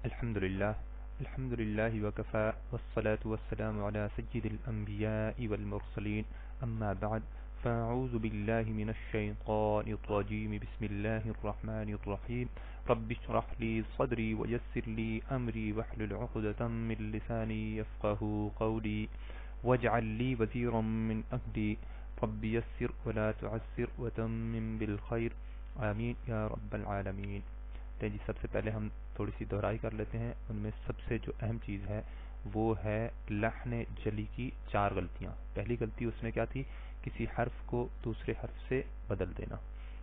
الحمد لله وكفى والصلاة والسلام على سيد الأنبياء والمرسلين أما بعد فأعوذ بالله من الشيطان الرجيم بسم الله الرحمن الرحيم رب اشرح لي صدري ويسر لي أمري واحلل عقدة من لساني يفقه قولي واجعل لي وزيرا من أهلي رب يسر ولا تعسر وتمم بالخير آمین یا رب العالمین۔ جی سب سے پہلے ہم تھوڑی سی دہرائی کر لیتے ہیں، ان میں سب سے جو اہم چیز ہے وہ ہے لحن جلی کی 4 غلطیاں۔ پہلی غلطی اس میں کیا تھی؟ کسی حرف کو دوسرے حرف سے بدل دینا،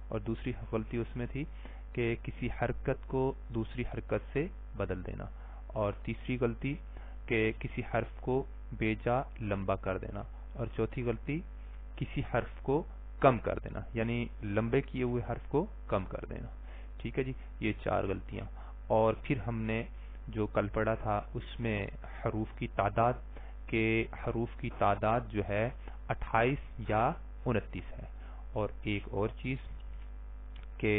اور دوسری غلطی اس میں تھی کہ کسی حرکت کو دوسری حرکت سے بدل دینا، اور تیسری غلطی کہ کسی حرف کو بے جا لمبا کر دینا، اور چوتھی غلطی کسی حرف کو کم کر دینا، یعنی لمبے کیے ہوئے حرف کو کم کر دینا۔ ٹھیک ہے جی، یہ 4 غلطیاں۔ اور پھر ہم نے جو کل پڑھا تھا اس میں حروف کی تعداد جو ہے 28 یا 29 ہے۔ اور ایک اور چیز کہ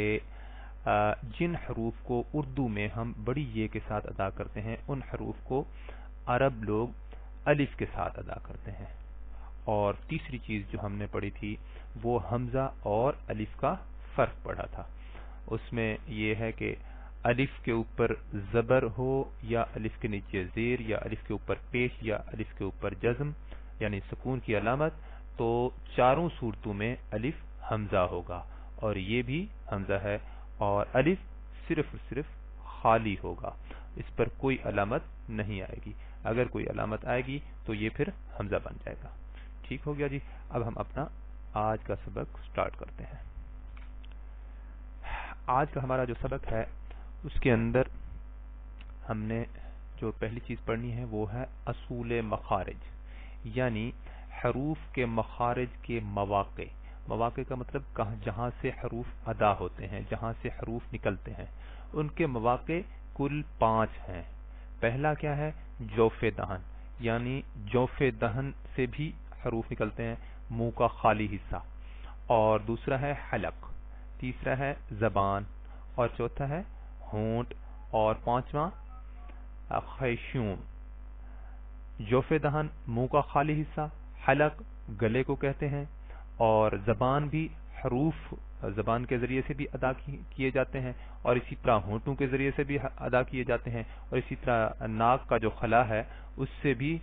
جن حروف کو اردو میں ہم بڑی یہ کے ساتھ ادا کرتے ہیں ان حروف کو عرب لوگ الف کے ساتھ ادا کرتے ہیں۔ اور تیسری چیز جو ہم نے پڑھی تھی وہ حمزہ اور الف کا فرق پڑھا تھا۔ اس میں یہ ہے کہ الف کے اوپر زبر ہو یا الف کے نیچے زیر یا الف کے اوپر پیش یا الف کے اوپر جزم یعنی سکون کی علامت، تو چاروں صورتوں میں الف حمزہ ہوگا، اور یہ بھی حمزہ ہے، اور الف صرف اور صرف خالی ہوگا، اس پر کوئی علامت نہیں آئے گی۔ اگر کوئی علامت آئے گی تو یہ پھر حمزہ بن جائے گا۔ ٹھیک ہو گیا جی۔ اب ہم اپنا آج کا سبق سٹارٹ کرتے ہیں۔ آج کا ہمارا جو سبق ہے اس کے اندر ہم نے جو پہلی چیز پڑھنی ہے وہ ہے اصول مخارج، یعنی حروف کے مخارج کے مواقع۔ مواقع کا مطلب جہاں سے حروف ادا ہوتے ہیں، جہاں سے حروف نکلتے ہیں، ان کے مواقع کل 5 ہیں۔ پہلا کیا ہے؟ جوف دہن، یعنی جوف دہن سے بھی حروف نکلتے ہیں، منہ کا خالی حصہ۔ اور دوسرا ہے حلق، تیسرا ہے زبان، اور چوتھا ہے ہونٹ، اور پانچواں خیشوم۔ جوف دہن منہ کا خالی حصہ، حلق گلے کو کہتے ہیں، اور زبان بھی حروف زبان کے ذریعے سے بھی ادا کیے جاتے ہیں، اور اسی طرح ہونٹوں کے ذریعے سے بھی ادا کیے جاتے ہیں، اور اسی طرح ناک کا جو خلا ہے اس سے بھی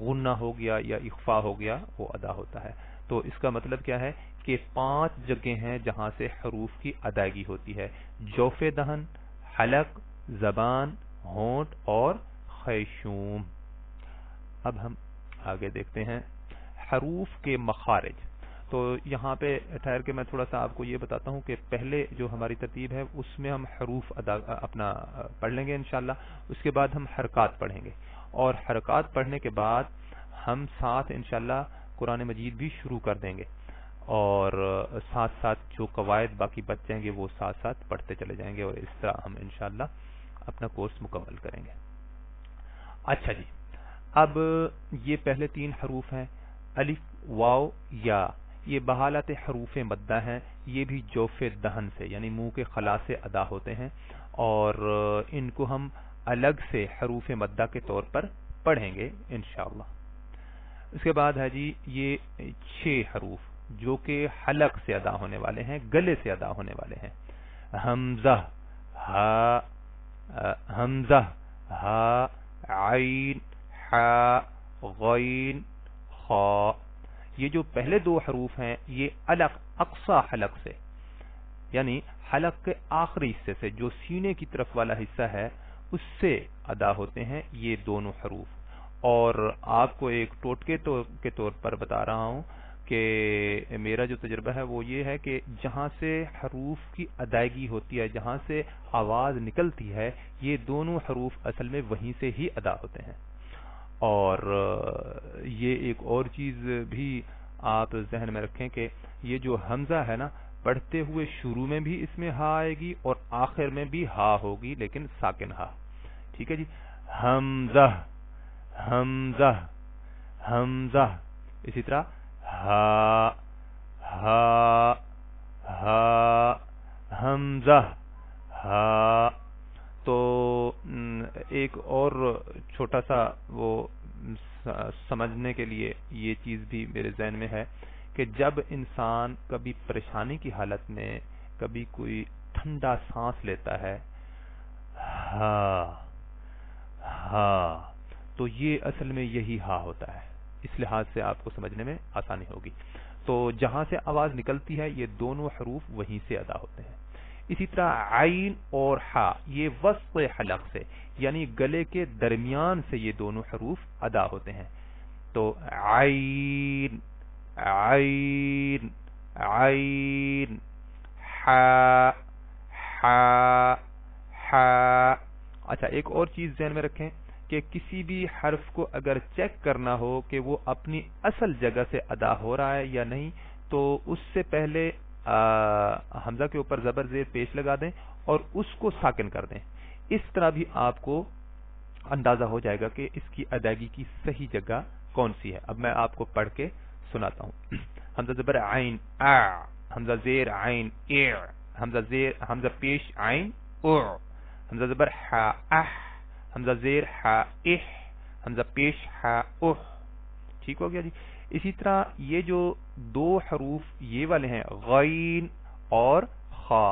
غنہ ہو گیا یا اخفا ہو گیا وہ ادا ہوتا ہے۔ تو اس کا مطلب کیا ہے کہ 5 جگہیں ہیں جہاں سے حروف کی ادائیگی ہوتی ہے: جوف دہن، حلق، زبان، ہونٹ اور خیشوم۔ اب ہم آگے دیکھتے ہیں حروف کے مخارج۔ تو یہاں پہ ٹھہر کے میں تھوڑا سا آپ کو یہ بتاتا ہوں کہ پہلے جو ہماری ترتیب ہے اس میں ہم حروف اپنا پڑھ لیں گے انشاءاللہ، اس کے بعد ہم حرکات پڑھیں گے، اور حرکات پڑھنے کے بعد ہم ساتھ انشاءاللہ قرآن مجید بھی شروع کر دیں گے، اور ساتھ ساتھ جو قواعد باقی بچ جائیں گے وہ ساتھ ساتھ پڑھتے چلے جائیں گے، اور اس طرح ہم انشاءاللہ اپنا کورس مکمل کریں گے۔ اچھا جی، اب یہ پہلے 3 حروف ہیں، الف، واو، یا، یہ بحالت حروف مدہ ہیں، یہ بھی جوف دہن سے یعنی منہ کے خلا سے ادا ہوتے ہیں، اور ان کو ہم الگ سے حروف مدہ کے طور پر پڑھیں گے انشاءاللہ۔ اس کے بعد ہے جی یہ 6 حروف جو کہ حلق سے ادا ہونے والے ہیں، گلے سے ادا ہونے والے ہیں: حمزہ، ہا، حمزہ، ہا، عین، حا، غین، خا۔ یہ جو پہلے 2 حروف ہیں یہ اقصی حلق سے یعنی حلق کے آخری حصے سے، جو سینے کی طرف والا حصہ ہے اس سے ادا ہوتے ہیں یہ دونوں حروف۔ اور آپ کو ایک ٹوٹکے کے طور پر بتا رہا ہوں کہ میرا جو تجربہ ہے وہ یہ ہے کہ جہاں سے حروف کی ادائیگی ہوتی ہے، جہاں سے آواز نکلتی ہے، یہ دونوں حروف اصل میں وہیں سے ہی ادا ہوتے ہیں۔ اور یہ ایک اور چیز بھی آپ ذہن میں رکھیں کہ یہ جو حمزہ ہے نا، پڑھتے ہوئے شروع میں بھی اس میں ہا آئے گی اور آخر میں بھی ہا ہوگی، لیکن ساکن ہا۔ ٹھیک ہے جی، حمزہ، حمزہ، حمزہ، اسی طرح ہا، ہا، ہا، حمزہ، ہا۔ تو ایک اور چھوٹا سا وہ سمجھنے کے لیے یہ چیز بھی میرے ذہن میں ہے کہ جب انسان کبھی پریشانی کی حالت میں کبھی کوئی ٹھنڈا سانس لیتا ہے ہاں ہاں، تو یہ اصل میں یہی ہا ہوتا ہے. اس لحاظ سے آپ کو سمجھنے میں آسانی ہوگی. تو جہاں سے آواز نکلتی ہے یہ دونوں حروف وہیں سے ادا ہوتے ہیں. اسی طرح عین اور ہا یہ وسط حلق سے یعنی گلے کے درمیان سے یہ دونوں حروف ادا ہوتے ہیں. تو عین عین عین، ہا ہا ہا. اچھا ایک اور چیز ذہن میں رکھیں کہ کسی بھی حرف کو اگر چیک کرنا ہو کہ وہ اپنی اصل جگہ سے ادا ہو رہا ہے یا نہیں تو اس سے پہلے حمزہ کے اوپر زبر زیر پیش لگا دیں اور اس کو ساکن کر دیں. اس طرح بھی آپ کو اندازہ ہو جائے گا کہ اس کی ادائیگی کی صحیح جگہ کون سی ہے. اب میں آپ کو پڑھ کے سناتا ہوں. حمزہ زبر عین ا، حمزہ زیر عین ا، حمزہ پیش عین او، حمزہ زبر ح اح، حمزہ زیر ح اح، حمزہ پیش ح اح. ٹھیک ہو گیا جی. اسی طرح یہ جو دو حروف یہ والے ہیں غین اور خا،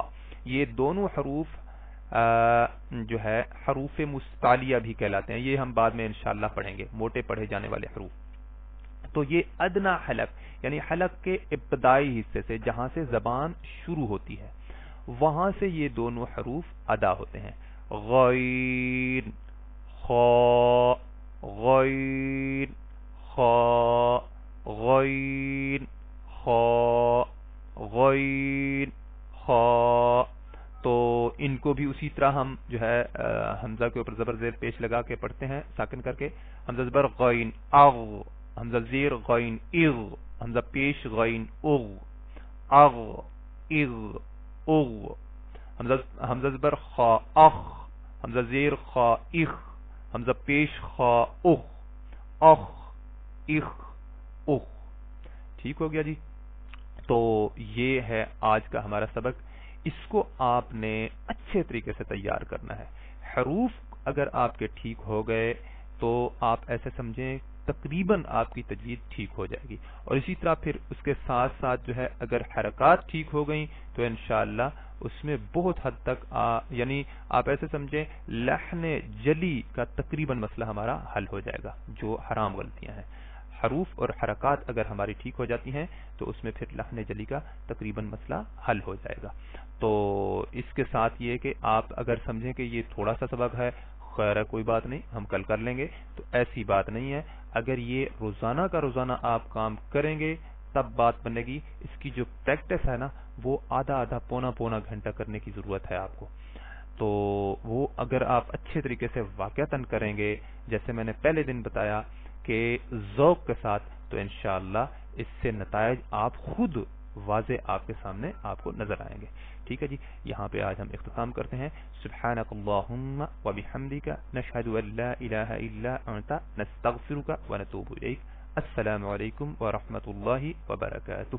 یہ دونوں حروف جو ہے حروف مستعلیہ بھی کہلاتے ہیں. یہ ہم بعد میں انشاءاللہ پڑھیں گے، موٹے پڑھے جانے والے حروف. تو یہ ادنا حلق یعنی حلق کے ابتدائی حصے سے جہاں سے زبان شروع ہوتی ہے وہاں سے یہ دونوں حروف ادا ہوتے ہیں. غین خا غین خا غین خا غین خا. تو ان کو بھی اسی طرح ہم جو ہے حمزہ کے اوپر زبر زیر پیش لگا کے پڑھتے ہیں ساکن کر کے. حمزہ زبر غین اغ، حمزہ زیر غین اغ، حمزہ پیش غین اغ اغ اغ اغ. حمزہ زبر خا اخ، حمزہ زیر خا اخ، حمزہ پیش خا اخ اخ اخ اخ. ٹھیک ہو گیا جی. تو یہ ہے آج کا ہمارا سبق. اس کو آپ نے اچھے طریقے سے تیار کرنا ہے. حروف اگر آپ کے ٹھیک ہو گئے تو آپ ایسے سمجھیں تقریباً آپ کی تجوید ٹھیک ہو جائے گی. اور اسی طرح پھر اس کے ساتھ ساتھ جو ہے اگر حرکات ٹھیک ہو گئیں تو انشاءاللہ اس میں بہت حد تک یعنی آپ ایسے سمجھیں لحن جلی کا تقریباً مسئلہ ہمارا حل ہو جائے گا. جو حرام غلطیاں ہیں حروف اور حرکات اگر ہماری ٹھیک ہو جاتی ہیں تو اس میں پھر لحن جلی کا تقریباً مسئلہ حل ہو جائے گا. تو اس کے ساتھ یہ کہ آپ اگر سمجھیں کہ یہ تھوڑا سا سبق ہے خیر ہے کوئی بات نہیں ہم کل کر لیں گے، تو ایسی بات نہیں ہے. اگر یہ روزانہ کا روزانہ آپ کام کریں گے تب بات بنے گی. اس کی جو پریکٹس ہے نا وہ آدھا آدھا پونا پونا گھنٹہ کرنے کی ضرورت ہے آپ کو. تو وہ اگر آپ اچھے طریقے سے واقعتاً کریں گے جیسے میں نے پہلے دن بتایا کہ ذوق کے ساتھ، تو انشاءاللہ اس سے نتائج آپ خود واضح آپ کے سامنے آپ کو نظر آئیں گے. ٹھیک ہے جی. یہاں پہ آج ہم اختتام کرتے ہیں. سبحانک اللہم و بحمدک نشہد ان لا الہ الا انت نستغفرک و نتوب الیک. السلام علیکم ورحمۃ اللہ وبرکاتہ.